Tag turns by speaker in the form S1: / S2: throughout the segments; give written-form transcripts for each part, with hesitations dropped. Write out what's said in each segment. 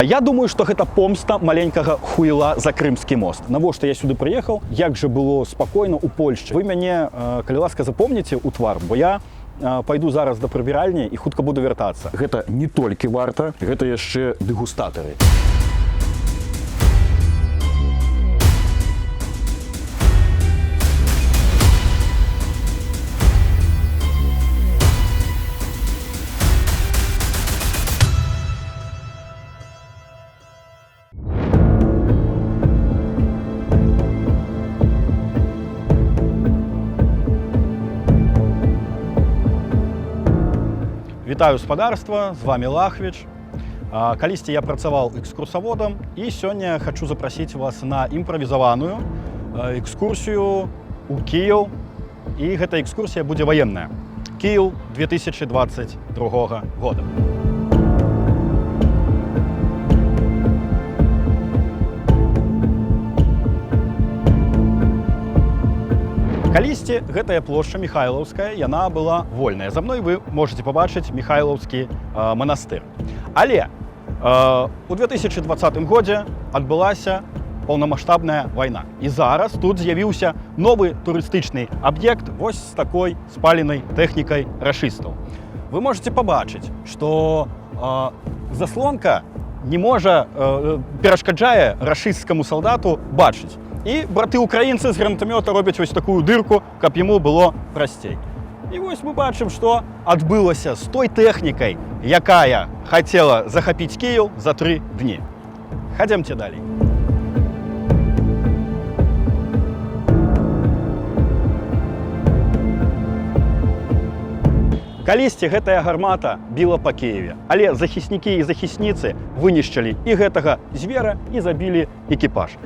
S1: Я думаю, што гэта помста маленькага хуйла за крымскі мост. Навошта я сюды прыехаў, як жа было спакойна ў Польшчы. Вы мяне, калі ласка, запомніце ў твар, бо я пайду зараз да прыбіральні і хутка буду вяртацца. Гэта не толькі варта, гэта яшчэ дэгустатары. Вітаю спадарства, з вами Лахвіч. Калісьці я працаваў экскурсаводам і сёння хочу запрасіць вас на імправізаваную экскурсію ў Кіеў. І гэта экскурсія будзе ваенная. Кіеў 2022 года. Калісьці гэтая плошча Михайлаўская, яна была вольная. За мной вы можете пабачыць Михайлаўскі манастыр. Але у 2020 годзе адбылася паўнамаштабная вайна. І зараз тут з'явіўся новы турыстычны аб'ект вось з такой спаленай тэхнікай рашыстаў. Вы можете пабачыць, што заслонка не можа перашкаджае рашысцкаму салдату бачыць. І браты-украінцы з гранатамёта робяць вось такую дырку, каб яму было прасцей. І вось мы бачым, што адбылася з той тэхнікай, якая хацела захапіць Кіеў за 3 дні. Хадземце далей. Калісьці гэтая гармата біла па Кіеве, але захіснікі і захісніцы вынішчылі і гэтага звера і забілі экіпаж.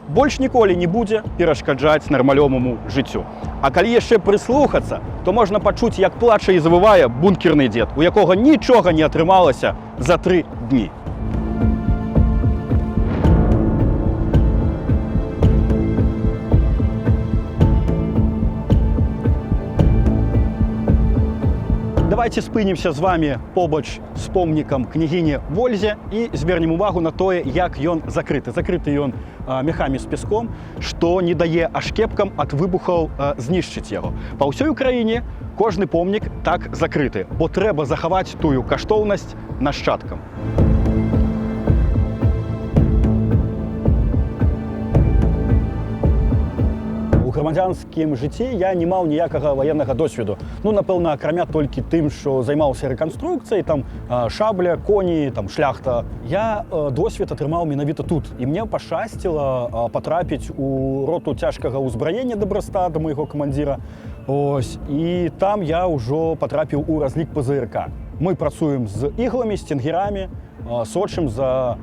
S1: Больш ніколі не будзе перашкаджаць нармалёваму жыццю. А калі яшчэ прыслухацца, то можна пачуць, як плача і завывае бункерны дзед, у якога нічога не атрымалася за 3 дні. Давайте спынімся з вами побач з помнікам княгіні Вользе і звернем увагу на тое, як ён закрыты. Закрыты ён мехамі з пяском, што не дае ашкепкам ад выбухаў знішчыць яго. Па ўсёй Украіне кожны помнік так закрыты, бо трэба захаваць тую каштоўнасць нашчадкам. У грамадзянскім жыцці я не маў ніякага ваеннага досведу. Ну, напэўна, акрамя толькі тым, што займаўся рэканструкцыяй, там шабля, коні, там шляхта. Я досвед атрымаў менавіта тут. І мне пашчасціла патрапіць у роту цяжкага ўзбраення Дабраста, да майго камандзіра. Ось. І там я ўжо патрапіў у разлік ПЗРК. Мы працуем з ігламі, стенгерамі, сочым за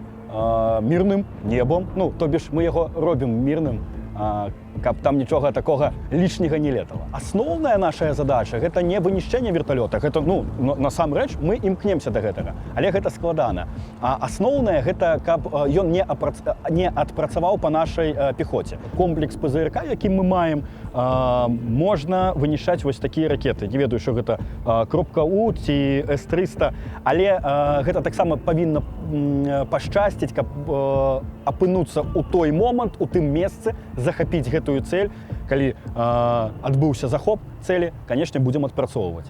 S1: мірным небом. Ну, то бишь, мы яго робім мірным, каб там нічога такога лішняга не летала. Асноўная наша задача гэта не вынішчэнне верталёта, гэта, ну, насамрэч мы імкнемся да гэтага, але гэта складана. А асноўнае гэта каб ён не адпрацаваў па нашай пехоце. Комплекс ПЗРК, які мы маем, можна вынішчаць вось такія ракеты. Не ведаю, што гэта кропка У ці С-300, але гэта таксама павінна пашчасціць, каб апынуцца ў той момант, у тым месцы, захапіць гэтую цель. Калі адбыўся захоп цэлі, канешне, будзем адпрацоўваць.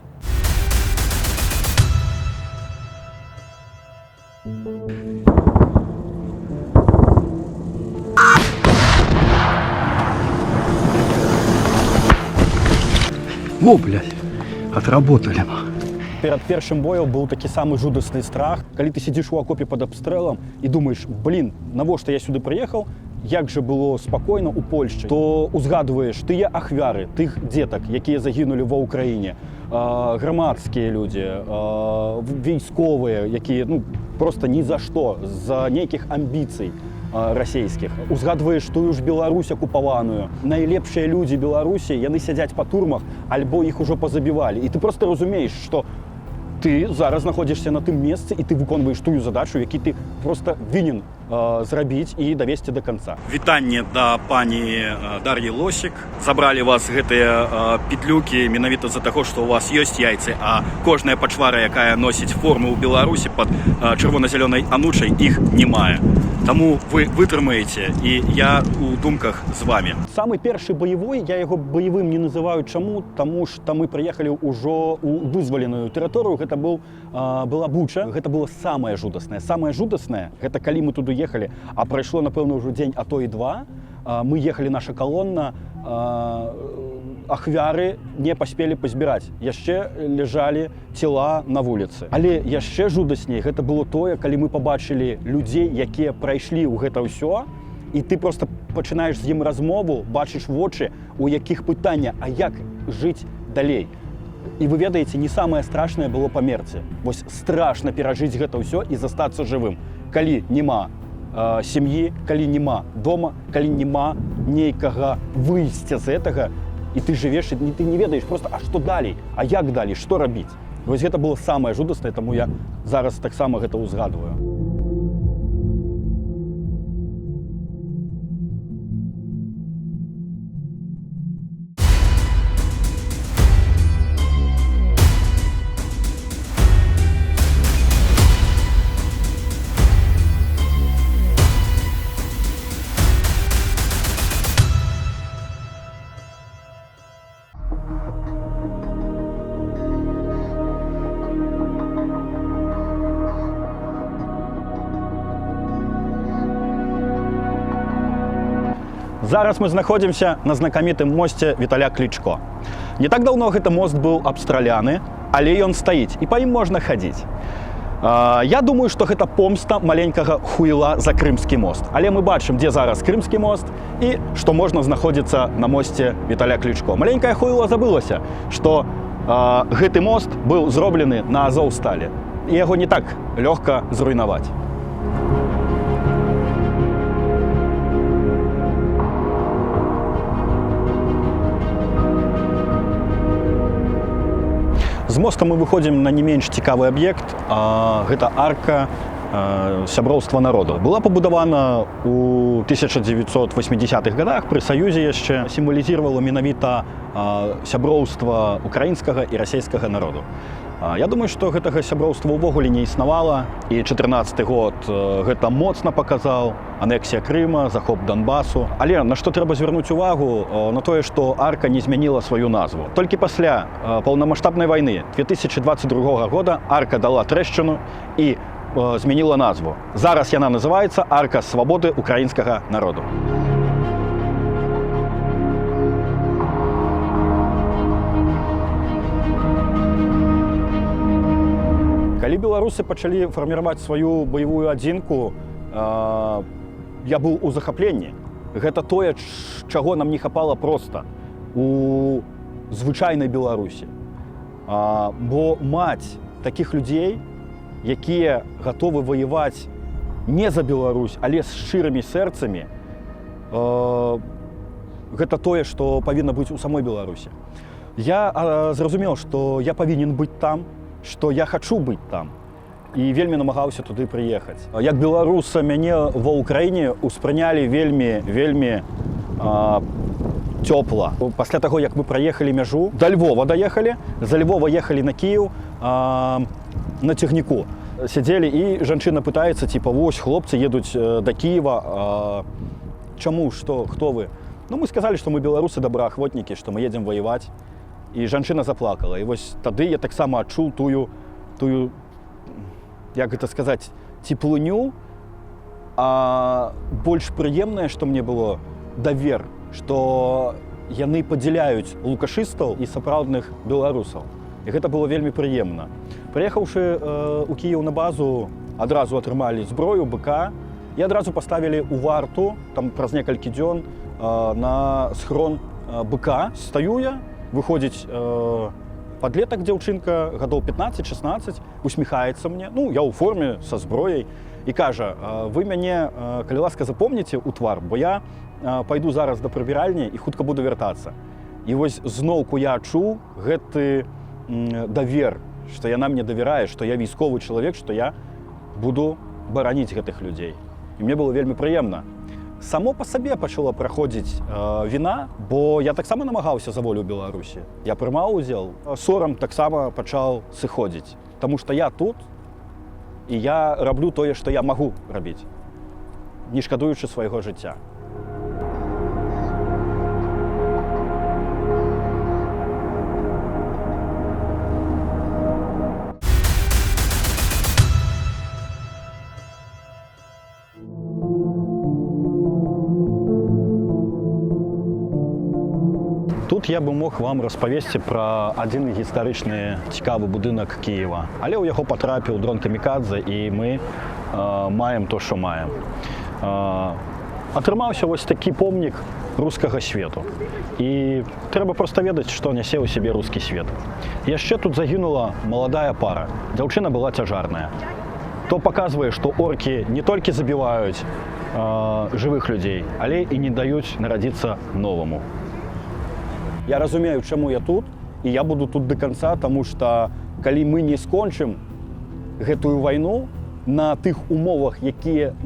S2: О, блядь, отработали.
S1: Перад першым боем быў такі самы жудасны страх. Калі ты сидзіш у акопе пад абстрэлам і думаеш, блин, навошта я сюды прыехаў, як жа было спакойна ў Польшчы, то узгадваеш тыя ахвяры, тых дзетак, якія загінулі ва ўкраіне, грамадскія людзі, військовыя, якія, ну, проста ні за што, з-за нейкіх амбіцый расійскіх. Узгадваеш тую ж Беларусь акупаваную. Найлепшыя людзі Беларусі, яны сядзяць па турмах, альбо іх ужо пазабівалі. І ты проста разумееш, што ты зараз знаходзішся на тым месцы і ты выконваеш тую задачу, які ты проста вінен зрабіць і давесці да канца. Вітанне да пані Дар'і Лосік. Забралі вас гэтыя петлюкі менавіта з-за таго, што у вас ёсць яйцы, а кожная пачвара, якая носіць форму ў Беларусі пад чырвона-зялёнай анучай, іх не мае. Таму вы вытрымаеце, і я у думках з вами. Самы першы баявой, я яго баявым не называю чаму, таму што мы прыехалі ўжо ў вызваленую тэрыторыю, гэта была Буча, гэта было самае жудаснае. Самае жудаснае, гэта калі мы туды ехалі, а прайшло, напэўна, ўжо дзень, а то і два, мы ехалі, наша калонна, ахвяры не паспелі пазбіраць. Яшчэ ляжалі цела на вуліцы. Але яшчэ жудасней гэта было тое, калі мы пабачылі людзей, якія прайшлі ў гэта ўсё, і ты проста пачынаеш з ім размову, бачыш вочы, у якіх пытання, а як жыць далей. І вы ведаеце, не самае страшнае было памерці. Вось страшна перажыць гэта ўсё і застацца жывым. Калі няма сям'і, калі няма дома, калі няма нейкага выйсця з гэтага, і ты жывеш, і ты не ведаеш просто, а што далей, а як далей, што рабіць. Вось гэта было самае жудаснае, таму я зараз таксама гэта ўзгадваю. Зараз мы знаходзімся на знакамітым мосце Віталя Клічко. Не так даўно гэты мост быў абстраляны, але ён стаіць, і па ім можна хадзіць. Я думаю, што гэта помста маленькага хуйла за Крымскі мост. Але мы бачым, дзе зараз Крымскі мост і што можна знаходзіцца на мосце Віталя Клічко. Маленькае хуйла забылася, што гэты мост быў зроблены на Азоўсталі, і яго не так лёгка зруйнаваць. З моста мы выходзім на не менш цікавы аб'ект. Гэта арка сяброўства народу. Была пабудавана ў 1980-х годах пры Саюзе яшчэ, сімвалізіравала менавіта сяброўства украінскага і расійскага народу. Я думаю, што гэтага сяброўства ўвогуле не існавала, і 14-й год гэта моцна паказаў, анексія Крыма, захоп Донбасу. Але на што трэба звярнуць увагу? На тое, што арка не змяніла сваю назву. Толькі пасля паўнамаштабнай вайны 2022 года арка дала трэшчыну і змяніла назву. Зараз яна называецца Арка свабоды украінскага народу. Калі беларусы пачалі фарміраваць сваю баявую адзінку, я быў у захапленні. Гэта тое, чаго нам не хапала проста у звычайнай Беларусі. Бо маць такіх людзей, якія гатовы ваяваць не за Беларусь, але з шчырымі сэрцамі, гэта тое, што павінна быць у самой Беларусі. Я зразумеў, што я павінен быць там, што я хачу быць там, і вельмі намагаўся туды прыехаць. Як беларуса мяне ва ўкраіне ўспрынялі вельмі цёпла. Пасля таго, як мы праехалі мяжу, да Львова даехалі, за Львова ехалі на Кіеў на цягніку. Сядзелі, і жанчына пытаецца, типа, вось, хлопцы едуць да Кіева, чаму, што, хто вы? Ну, мы сказалі, што мы беларусы добраахвотнікі, што мы едзем ваяваць. І жанчына заплакала. І вось тады я таксама адчуў тую, як гэта сказаць, цеплыню, а больш прыемнае, што мне было, давер, што яны падзяляюць лукашыстаў і сапраўдных беларусаў. І гэта было вельмі прыемна. Прыехаўшы ў Кіеў на базу, адразу атрымалі зброю, БК, і адразу паставілі ў варту, там праз некалькі дзён, на схрон БК. Стаю я, выходзіць падлетак дзяўчынка, гадоў 15-16, усміхаецца мне, ну, я ў форме, са зброяй, і кажа, вы мяне, калі ласка, запомніце ў твар, бо я пайду зараз да прыбіральні і хутка буду вяртацца. І вось зноўку я адчуў гэты давер, што яна мне давярае, што я війсковы чалавек, што я буду бараніць гэтых людзей. і мне было вельмі прыемна. Само па сабе пачала праходзіць віна, бо я таксама намагаўся за волю Беларусі. Я прымаў удзел, сорам таксама пачаў сыходзіць, таму што я тут, і я раблю тое, што я магу рабіць, не шкадуючы свайго жыцця. Тут я бы мог вам распавесці пра адзін гістарычны цікавы будынак Кіева. Але ў яго патрапіў дрон камікадзе, і мы маем то, што маем. Атрымаўся вось такі помнік рускага свету. І трэба проста ведаць, што нясе ў сябе рускі свет. Яшчэ тут загінула маладая пара. Дзяўчына была цяжарная. То паказвае, што оркі не толькі забіваюць жывых людзей, але і не даюць нарадзіцца новаму. Я разумею, чаму я тут, і я буду тут да канца, таму што калі мы не скончым гэтую вайну на тых умовах, якія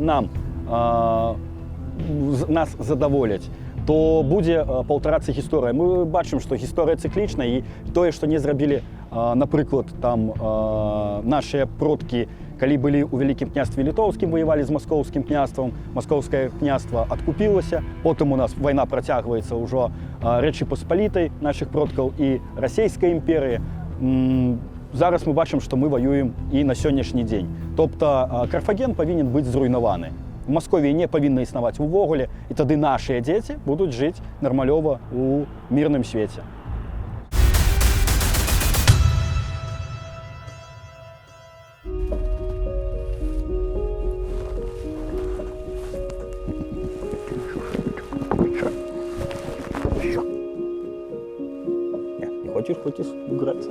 S1: нас задаволяць, то будзе паўтарацца гісторыя. Мы бачым, што гісторыя цыклічная, і тое, што не зрабілі, напрыклад, там нашыя продкі, калі былі ў Вялікім княстве Літоўскім, воевалі з маскоўскім княствам, маскоўскае княства адкупілася, потым у нас вайна працягваецца ўжо Рэчы Паспалітай нашых продкаў і Расійскай імперыі. Зараз мы бачым, што мы ваюем і на сённяшні дзень. Тобто Карфаген павінен быць зруйнаваны. Масковія не павінна існаваць увогуле, і тады нашыя дзеці будуць жыць нармалёва ў мірным свеце. Хочеш грацца?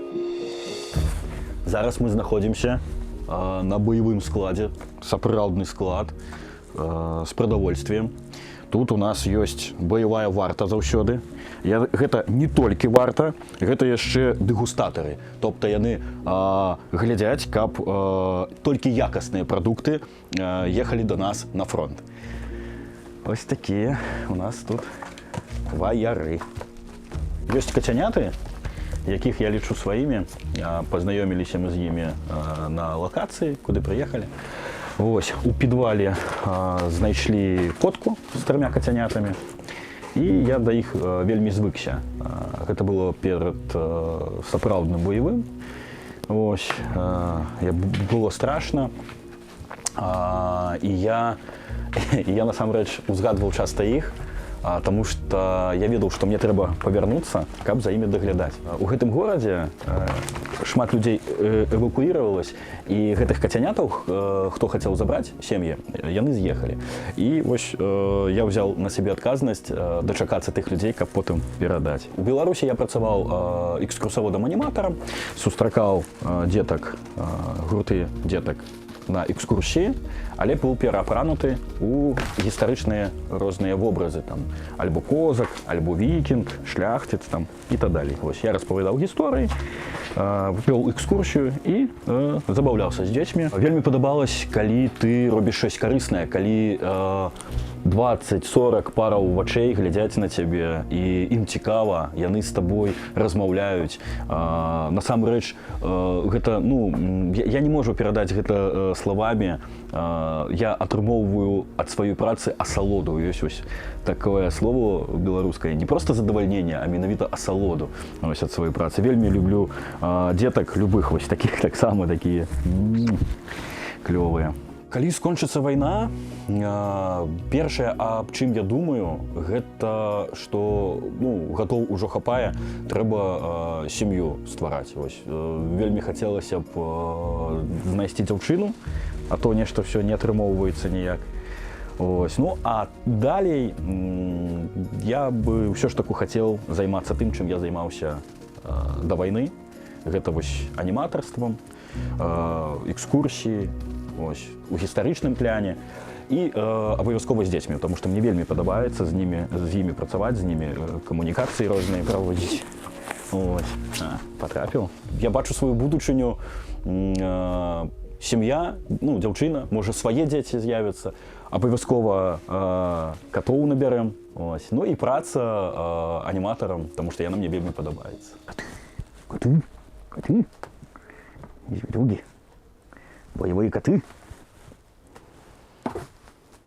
S1: Зараз мы знаходзімся на баявым складзе, сапраўдны склад з прадавольствием. Тут у нас ёсць баявая варта заўсёды. Гэта не толькі варта, гэта яшчэ дэгустатары. Тобто яны глядзяць, каб толькі якасныя прадукты ехалі да нас на фронт. Ось такія у нас тут ваяры. Ёсць кацяняты, якіх я лічу сваімі. Пазнаёміліся мы з імі на лакацыі, куды прыехалі. Вось, у підвале знайшлі котку з 3 кацянятамі, і я да іх вельмі звыкся. Гэта было перад сапраўдным баявым. Вось, было страшна, і я насамрэч узгадваў часта іх, таму што я ведаў, што мне трэба павярнуцца, каб за імі даглядаць. У гэтым горадзе шмат людзей эвакуіравалася, і гэтых кацянятаў, хто хацеў забраць сем'і, яны з'ехалі. І вось я ўзяў на сябе адказнасць дачакацца тых людзей, каб потым перадаць. У Беларусі я працаваў экскурсаводам-аніматарам, сустракаў дзетак, гурты дзетак на экскурсіі, але быў пераапрануты ў гістарычныя розныя вобразы, там, альбо козак, альбо вікінг, шляхціц там, і так далей. Вось, я распавядаў гісторыі, вёў экскурсію і забаўляўся з дзецьмі. Вельмі падабалось, калі ты робіш щось карыснае, калі 20-40 параў вачэй глядзяць на цябе, і ім цікава, яны з табой размаўляюць. Насамрэч, гэта, я не можу перадаць гэта словамі. Я атрымоўваю ад сваёй працы асалоду. Ёсць ось такое слово беларускае, не проста задавальненне, а менавіта асалоду ось ад сваёй працы. Вельмі люблю дзетак любых вось такіх, таксама такія клёвыя. Калі скончыцца вайна, першае, аб чым я думаю, гэта, што гатоў ужо хапае, трэба сям'ю ствараць. Вельмі хацелася б знайсці дзяўчыну, а то нешта ўсё не атрымоўваецца ніяк. А далей я бы ўсё ж таку хацеў займацца тым, чым я займаўся да вайны. Гэта аніматарствам, экскурсіі, у гістарычным пляне і абавязкова з дзецьмі, таму што мне вельмі падабаецца з імі працаваць, з імі камунікацыі розныя праводзіць. Патрапіў. Я бачу сваю будучыню, сям'я, дзяўчына, можа свае дзеці з'явяцца, Абавязкова катоў набярэм. Ось. Ну і праца аніматарам, тому што яна мне вельмі падабаецца.
S2: Коты, звірюги, бойові коти.